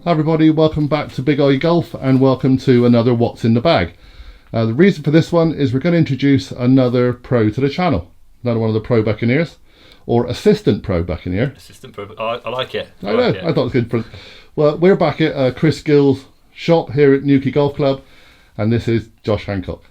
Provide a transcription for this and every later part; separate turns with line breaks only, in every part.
Hi everybody, welcome back to Big OGGIE Golf and welcome to another What's in the Bag. The reason for this one is we're going to introduce another pro to the channel. Another one of the pro buccaneers, or assistant pro buccaneer.
Assistant pro, I like it.
I know, I thought it was good. Well, we're back at Chris Gill's shop here at Newquay Golf Club, and this is Josh Hancock.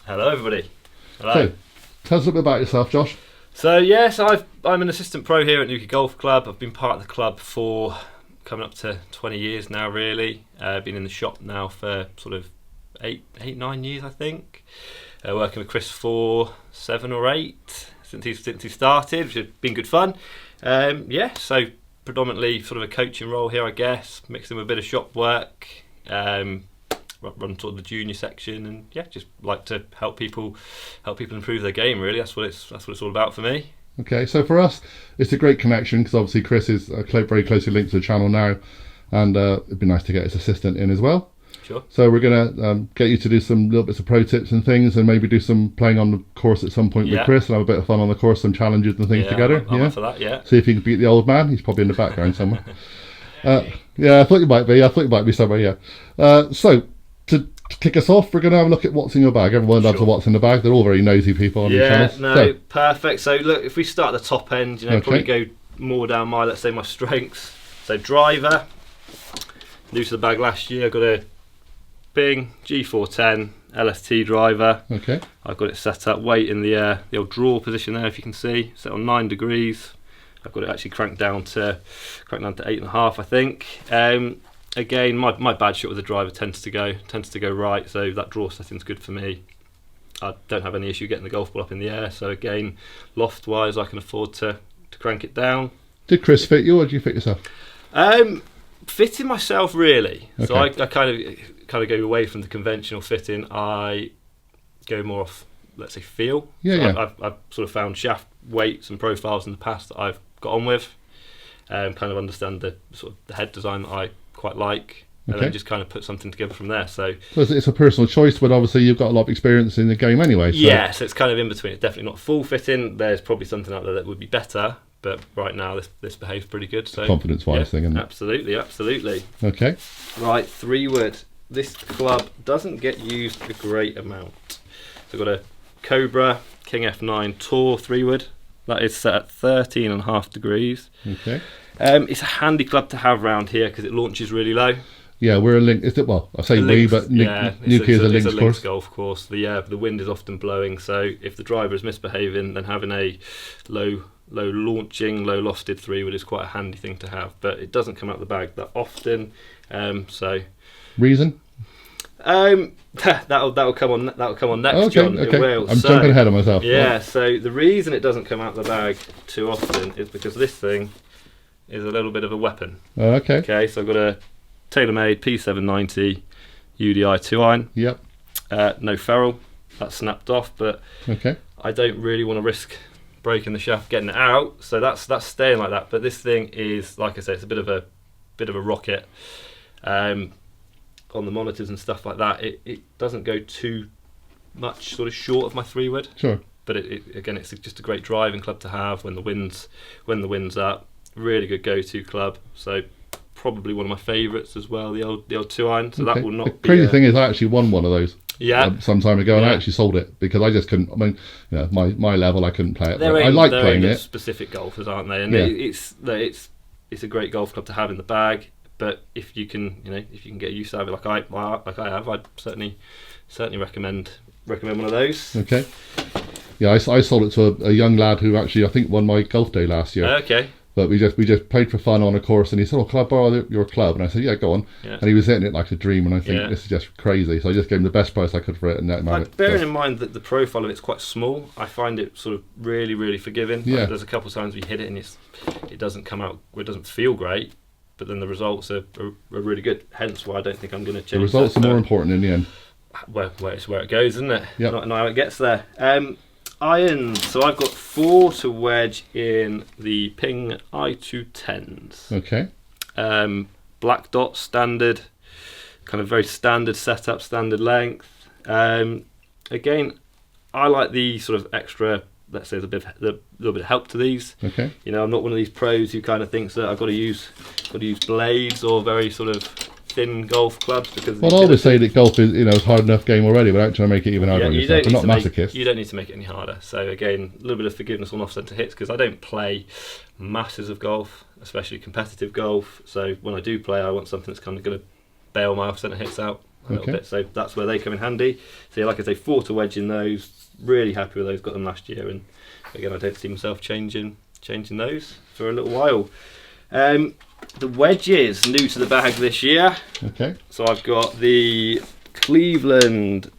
Hello everybody. Hello.
So, tell us a little bit about yourself, Josh.
So yes, I'm an assistant pro here at Newquay Golf Club. I've been part of the club for coming up to 20 years now, really. Been in the shop now for sort of 9 years, I think. Working with Chris for 7 or 8 since he started, which has been good fun. So predominantly sort of a coaching role here, I guess, mixed in with a bit of shop work. Run sort of the junior section, and just like to help people improve their game. Really, that's what it's all about for me.
Okay, so for us, it's a great connection because obviously Chris is very closely linked to the channel now, and it'd be nice to get his assistant in as well.
Sure. So
we're going to get you to do some little bits of pro tips and things, and maybe do some playing on the course at some point with Chris, and have a bit of fun on the course, some challenges and things together.
I'm up for that, yeah.
See if you can beat the old man. He's probably in the background somewhere. I thought you might be. I thought you might be somewhere. Yeah. So to kick us off, we're going to have a look at what's in your bag. Everyone loves a what's in the bag. They're all very nosy people on these channels.
Perfect. So look, if we start at the top end, probably go more down let's say my strengths. So driver, new to the bag last year. I got a Bing G410 LST driver.
Okay.
I've got it set up, weight in the old draw position there, if you can see, set on 9 degrees. I've got it actually cranked down to 8.5, I think. Again, my bad shot with the driver tends to go right, so that draw setting's good for me. I don't have any issue getting the golf ball up in the air, so again, loft wise, I can afford to crank it down.
Did Chris fit you, or did you fit yourself?
Fitting myself, really.
Okay.
So I kind of go away from the conventional fitting. I go more off, let's say, feel. I've sort of found shaft weights and profiles in the past that I've got on with. Kind of understand the sort of the head design that I quite like, and then just kind of put something together from there. So
it's a personal choice, but obviously you've got a lot of experience in the game anyway. So.
So it's kind of in between. It's definitely not full fitting. There's probably something out there that would be better, but right now this behaves pretty good. So
confidence-wise thing, isn't it?
Absolutely.
Okay.
Right, 3-wood. This club doesn't get used a great amount. So I've got a Cobra King F9 Tour 3-wood. That is set at 13.5 degrees.
Okay.
It's a handy club to have around here because it launches really low.
Yeah, we're a link. Is it? Well, I say we, but Newquay is a links course.
Golf course. The wind is often blowing, so if the driver is misbehaving, then having a low launching, low lofted 3-wood is quite a handy thing to have. But it doesn't come out the bag that often.
Reason?
That'll come on next,
okay,
John.
Okay.
It will.
I'm jumping ahead of myself.
Yeah. So the reason it doesn't come out the bag too often is because this thing is a little bit of a weapon.
Okay.
Okay. So I've got a TaylorMade P790 UDI 2-iron.
Yep.
No ferrule. That's snapped off, but
okay.
I don't really want to risk breaking the shaft, getting it out. So that's staying like that. But this thing is, like I say, it's a bit of a rocket. On the monitors and stuff like that, it doesn't go too much sort of short of my 3-wood.
Sure.
But again, it's just a great driving club to have when the wind's up. Really good go-to club. So probably one of my favourites as well. The old 2-iron. So that will not. The
crazy thing is, I actually won one of those.
Yeah.
Some time ago, and I actually sold it because I just couldn't. I mean, my level, I couldn't play it. I like playing it.
Specific golfers, aren't they? And it's a great golf club to have in the bag. But if you can get used to it like I have, I'd certainly recommend one of those.
Okay. Yeah, I sold it to a young lad who actually I think won my golf day last year.
Okay.
But we just played for fun on a course, and he said, "Oh, can I borrow your club?" And I said, "Yeah, go on." Yeah. And he was hitting it like a dream, and I think this is just crazy. So I just gave him the best price I could for it, and
bearing in mind that the profile of it's quite small, I find it sort of really, really forgiving.
Yeah.
There's a couple of times we hit it and it doesn't come out, it doesn't feel great. But then the results are really good. Hence why I don't think I'm going to change.
The results are more important in the end.
Well, it's where it goes, isn't it?
Yeah.
Not how it gets there. Irons. So I've got 4 to wedge in the Ping I210s.
Okay.
Black dot standard, kind of very standard setup, standard length. Again, I like the sort of extra let's say, there's a little bit of help to these.
Okay.
You know, I'm not one of these pros who kind of thinks that I've got to use blades or very sort of thin golf clubs, because
Well, I always say that golf is, it's hard enough game already without trying to make it even harder on yourself. I'm not masochist.
You don't need to make it any harder. So again, a little bit of forgiveness on off-centre hits, because I don't play masses of golf, especially competitive golf. So when I do play, I want something that's kind of going to bail my off-centre hits out a little bit. So that's where they come in handy. So like I say, 4 to wedge in those. Really happy with those. Got them last year, and again, I don't see myself changing those for a little while. The wedges new to the bag this year.
Okay.
So I've got the Cleveland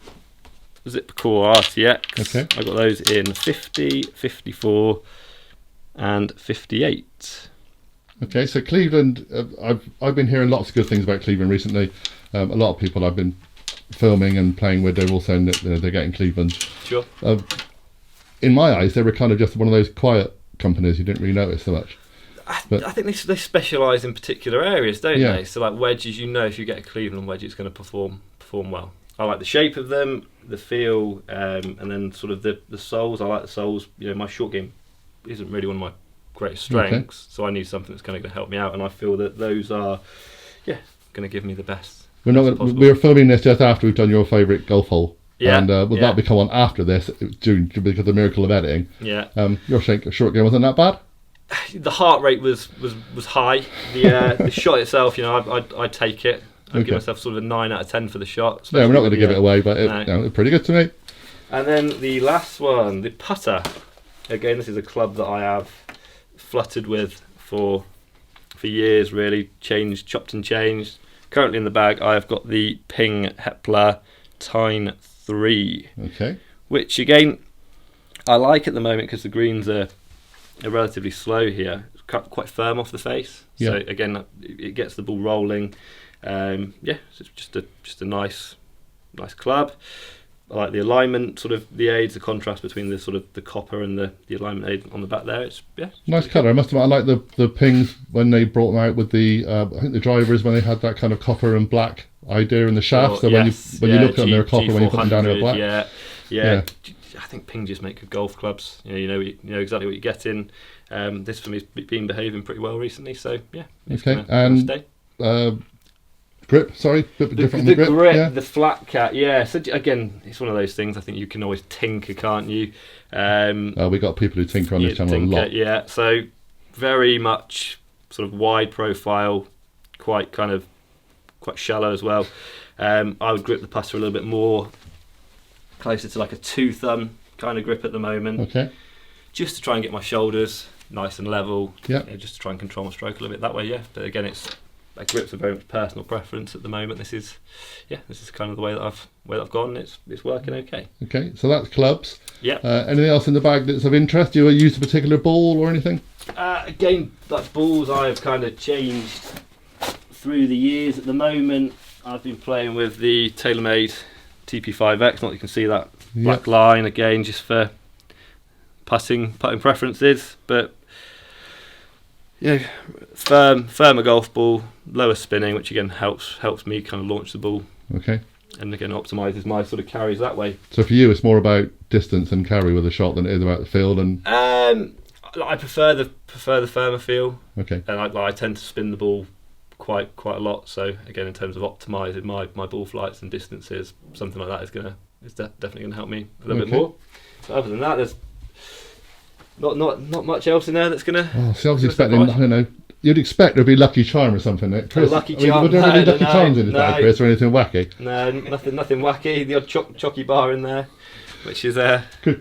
Zip Core RTX.
Okay.
I've got those in 50, 54 and 58.
Okay, so Cleveland, I've been hearing lots of good things about Cleveland recently. A lot of people I've been filming and playing with, they're all saying that they're getting Cleveland.
Sure.
In my eyes, they were kind of just one of those quiet companies you didn't really notice so much.
I think they specialise in particular areas, don't
Yeah.
they? So like wedges, if you get a Cleveland wedge, it's going to perform well. I like the shape of them, the feel, and then sort of the soles. I like the soles. My short game isn't really one of my greatest strengths, so I need something that's going to help me out, and I feel that those are, going to give me the best.
We're filming this just after we've done your favourite golf hole.
Yeah,
and will that become on after this, because of the miracle of editing?
Yeah.
Your short game wasn't that bad?
The heart rate was high. The shot itself, I'd take it. I'd give myself sort of a 9 out of 10 for the shot.
Yeah, we're not going to give it away, but it's pretty good to me.
And then the last one, the putter. Again, this is a club that I have fluttered with for years, really. Chopped and changed. Currently in the bag, I have got the Ping Hepler Tyne 3.
Okay.
Which, again, I like at the moment because the greens are relatively slow here. It's quite firm off the face.
Yeah.
So, again, it gets the ball rolling. So it's just a nice club. I like the alignment, sort of the aids, the contrast between the sort of the copper and the alignment aid on the back there. It's
nice colour. I must admit, I like the pings when they brought them out with the I think the drivers, when they had that kind of copper and black idea in the shaft. So when you look at them, they're copper. When you put them down, they're black.
Yeah. I think Ping just make good golf clubs. You know exactly what you're getting. This for me has been behaving pretty well recently. So it's gonna stay.
Grip, sorry, bit different.
The grip, the flat cat, So again, it's one of those things. I think you can always tinker, can't you?
We got people who tinker on this channel a lot.
So very much sort of wide profile, quite shallow as well. I would grip the putter a little bit more, closer to like a 2-thumb kind of grip at the moment. Okay. Just to try and get my shoulders nice and level. Yeah. Just to try and control my stroke a little bit that way. But again, grips are very much personal preference at the moment. This is kind of the way that I've gone. It's working okay. Okay,
so that's clubs.
Yeah.
Anything else in the bag that's of interest? Do you use a particular ball or anything?
Again, like balls, I've kind of changed through the years. At the moment, I've been playing with the TaylorMade TP5X. Not that you can see that black line again, just for putting preferences, but. Firmer golf ball, lower spinning, which again helps me kind of launch the ball. Okay. And again optimises my sort of carries that way.
So for you, it's more about distance and carry with a shot than it is about the field. And
I prefer the firmer feel.
Okay.
And I tend to spin the ball quite a lot. So again, in terms of optimising my ball flights and distances, something like that is definitely going to help me a little bit more. But other than that, there's not much else in there that's gonna.
Oh, so I was expecting. I don't know. You'd expect there'd be Lucky Charm or something. Chris,
Lucky Charm.
Would there be Lucky Charms in this bag, Chris, or anything wacky?
No, nothing wacky. The odd chocky bar in there, which is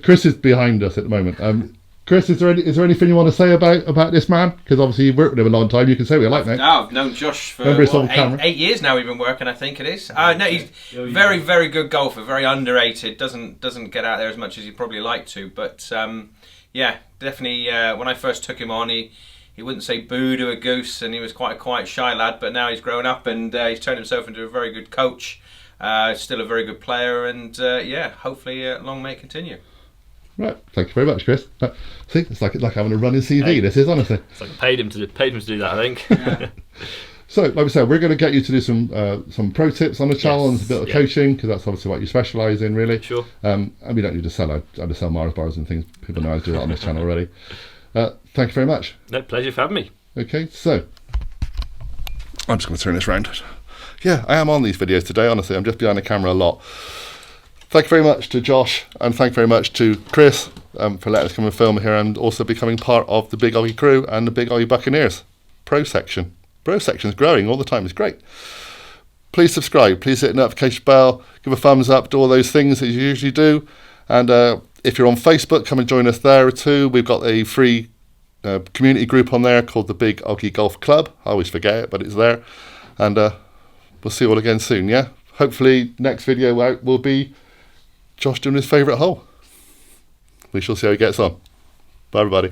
Chris is behind us at the moment. Chris, is there anything you want to say about this man? Because obviously you've worked with him a long time. You can say what you like, mate.
I've known Josh for 8 years now. We've been working, I think it is. No, he's very, very good golfer. Very underrated. Doesn't get out there as much as he'd probably like to, but. Yeah, definitely. When I first took him on, he wouldn't say boo to a goose, and he was quite a quiet, shy lad. But now he's grown up, and he's turned himself into a very good coach. Still a very good player, and hopefully long may it continue.
Right, thank you very much, Chris. See, it's like having a running CV. Yeah. This is honestly.
It's like paid him to do that, I think.
Yeah. So, like we said, we're going to get you to do some pro tips on the channel and a bit of coaching, because that's obviously what you specialise in, really.
Sure.
And we don't need to sell. I just sell Mars bars and things. People know how to do that on this channel already. Thank you very much.
No, pleasure for having me.
Okay, so I'm just going to turn this round. Yeah, I am on these videos today, honestly. I'm just behind the camera a lot. Thank you very much to Josh, and thank you very much to Chris for letting us come and film here, and also becoming part of the Big Oggie crew and the Big Oggie Buccaneers Pro section. Pro section's growing all the time, it's great. Please subscribe, please hit the notification bell, give a thumbs up, do all those things that you usually do. And if you're on Facebook, come and join us there too. We've got a free community group on there called the Big OGGIE Golf Club. I always forget it, but it's there. And we'll see you all again soon, yeah? Hopefully next video out will be Josh doing his favourite hole. We shall see how he gets on. Bye everybody.